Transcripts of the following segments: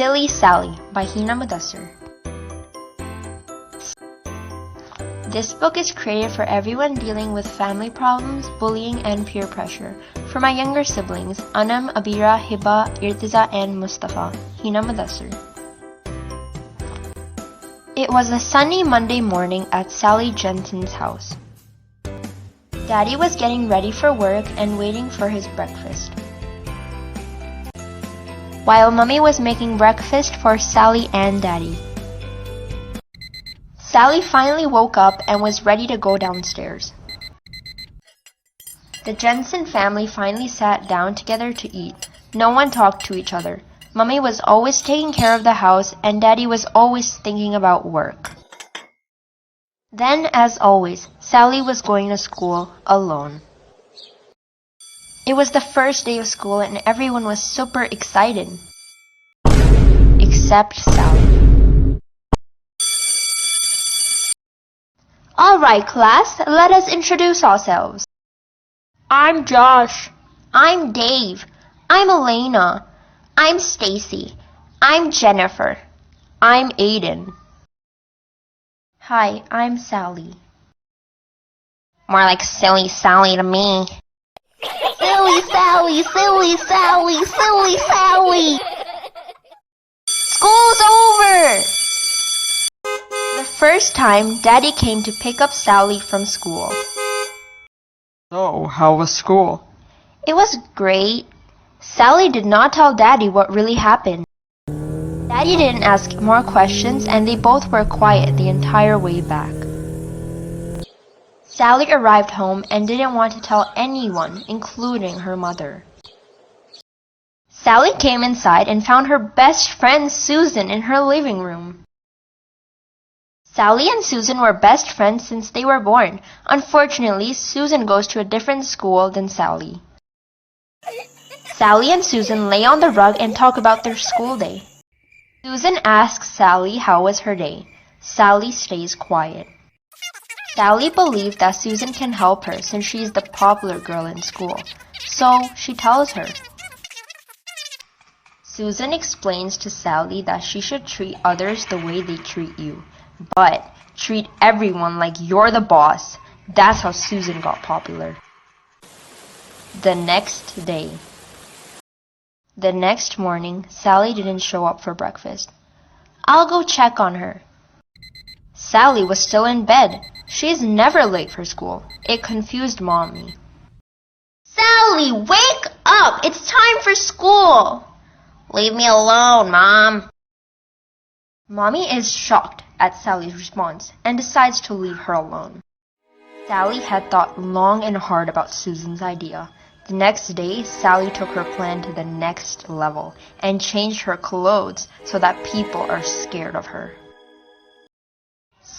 Silly Sally by Hina Mudassar. This book is created for everyone dealing with family problems, bullying, and peer pressure. For my younger siblings, Anam, Abira, Hiba, Irtiza, and Mustafa. Hina Mudassar. It was a sunny Monday morning at Sally Jensen's house. Daddy was getting ready for work and waiting for his breakfast, while Mummy was making breakfast for Sally and Daddy. Sally finally woke up and was ready to go downstairs. The Jensen family finally sat down together to eat. No one talked to each other. Mummy was always taking care of the house and Daddy was always thinking about work. Then, as always, Sally was going to school alone. It was the first day of school and everyone was super excited. Except Sally. Alright class, let us introduce ourselves. I'm Josh. I'm Dave. I'm Elena. I'm Stacy. I'm Jennifer. I'm Aiden. Hi, I'm Sally. More like Silly Sally to me. Silly Sally, Silly Sally, Silly Sally! School's over! The first time, Daddy came to pick up Sally from school. So, how was school? It was great. Sally did not tell Daddy what really happened. Daddy didn't ask more questions and they both were quiet the entire way back. Sally arrived home and didn't want to tell anyone, including her mother. Sally came inside and found her best friend Susan in her living room. Sally and Susan were best friends since they were born. Unfortunately, Susan goes to a different school than Sally. Sally and Susan lay on the rug and talk about their school day. Susan asks Sally how was her day. Sally stays quiet. Sally believes that Susan can help her since she is the popular girl in school, so she tells her. Susan explains to Sally that she should treat others the way they treat you, but treat everyone like you're the boss. That's how Susan got popular. The next day. The next morning, Sally didn't show up for breakfast. I'll go check on her. Sally was still in bed. She's never late for school. It confused Mommy. Sally, wake up! It's time for school! Leave me alone, Mom. Mommy is shocked at Sally's response and decides to leave her alone. Sally had thought long and hard about Susan's idea. The next day, Sally took her plan to the next level and changed her clothes so that people are scared of her.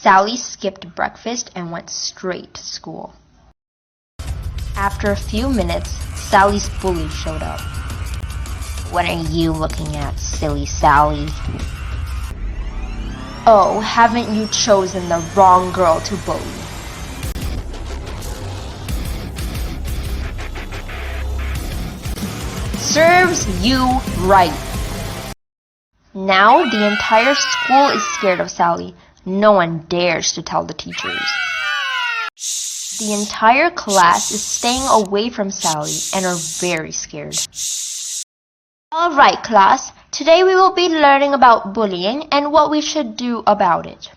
Sally skipped breakfast and went straight to school. After a few minutes, Sally's bully showed up. What are you looking at, silly Sally? Oh, haven't you chosen the wrong girl to bully? Serves you right. Now the entire school is scared of Sally. No one dares to tell the teachers. The entire class is staying away from Sally and are very scared. Alright class, today we will be learning about bullying and what we should do about it.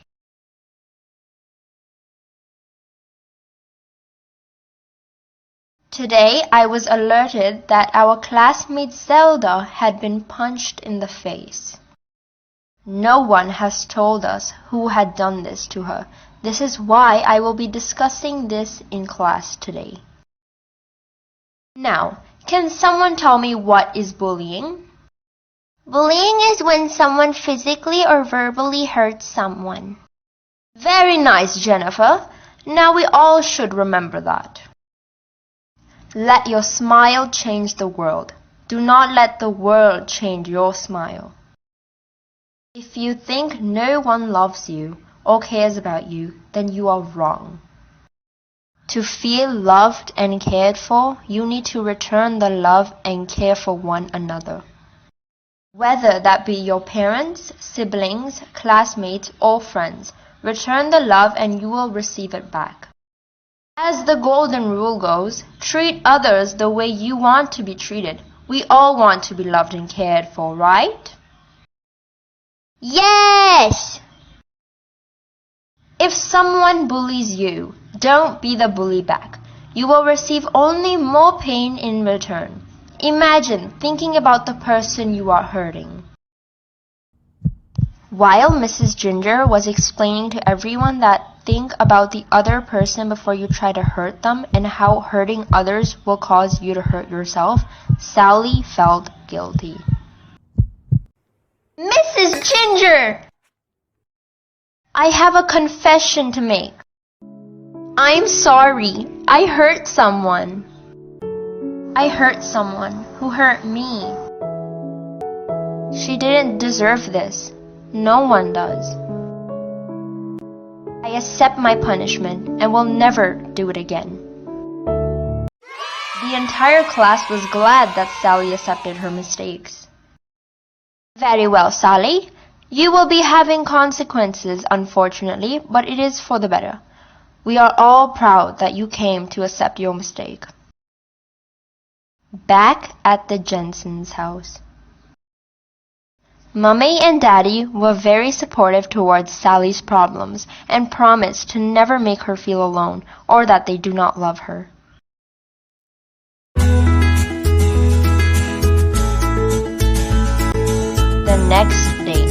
Today, I was alerted that our classmate Zelda had been punched in the face. No one has told us who had done this to her. This is why I will be discussing this in class today. Now, can someone tell me what is bullying? Bullying is when someone physically or verbally hurts someone. Very nice, Jennifer. Now we all should remember that. Let your smile change the world. Do not let the world change your smile. If you think no one loves you or cares about you, then you are wrong. To feel loved and cared for, you need to return the love and care for one another. Whether that be your parents, siblings, classmates, or friends, return the love and you will receive it back. As the golden rule goes, treat others the way you want to be treated. We all want to be loved and cared for, right? Yes! If someone bullies you, don't be the bully back. You will receive only more pain in return. Imagine thinking about the person you are hurting. While Mrs. Ginger was explaining to everyone that think about the other person before you try to hurt them and how hurting others will cause you to hurt yourself, Sally felt guilty. Mrs. Ginger! I have a confession to make. I'm sorry. I hurt someone. I hurt someone who hurt me. She didn't deserve this. No one does. I accept my punishment and will never do it again. The entire class was glad that Sally accepted her mistakes. Very well, Sally. You will be having consequences, unfortunately, but it is for the better. We are all proud that you came to accept your mistake. Back at the Jensen's house. Mummy and Daddy were very supportive towards Sally's problems and promised to never make her feel alone or that they do not love her. The next day.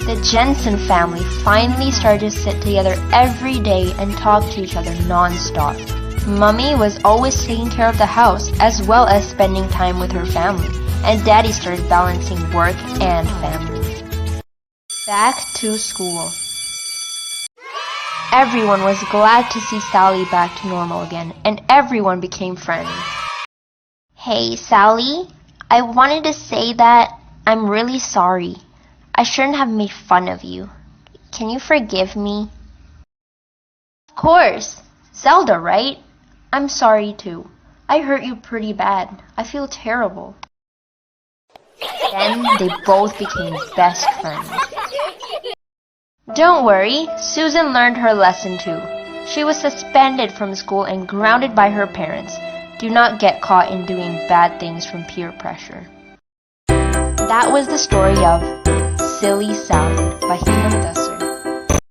The Jensen family finally started to sit together every day and talk to each other non-stop. Mummy was always taking care of the house as well as spending time with her family, and Daddy started balancing work and family. Back to school. Everyone was glad to see Sally back to normal again, and everyone became friends. Hey, Sally, I wanted to say that I'm really sorry. I shouldn't have made fun of you. Can you forgive me? Of course. Zelda, right? I'm sorry too. I hurt you pretty bad. I feel terrible. Then they both became best friends. Don't worry, Susan learned her lesson too. She was suspended from school and grounded by her parents. Do not get caught in doing bad things from peer pressure. That was the story of Silly Salad by Hina Mudassar.